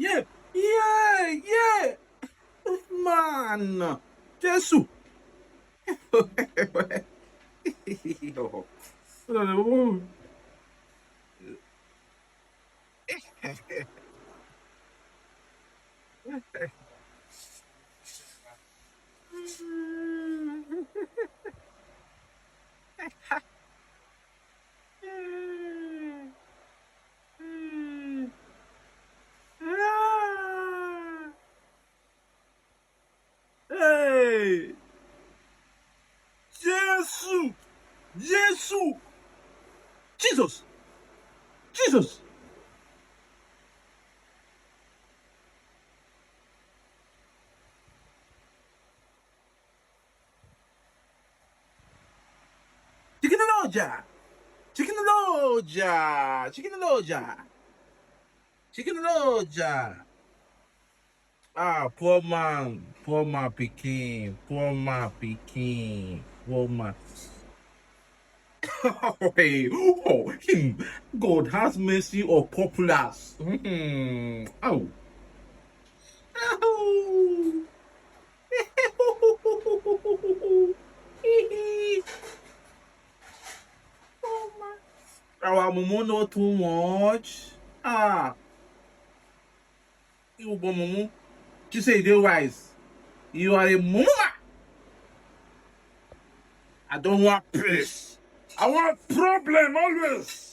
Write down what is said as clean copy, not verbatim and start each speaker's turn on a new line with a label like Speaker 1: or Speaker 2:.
Speaker 1: Yeah, yeah, yeah. Man, Jesus. Hey, Jesus, Jesus, Jesus, Jesus. Chicken Chicken Chicken Ah, poor man picking, poor man. Hey, oh, him. God has mercy on populace. Oh, oh. Oh my. Our mumu not too much. You go mumu. You say they wise. You are a mumu. I don't want peace. I want problem always.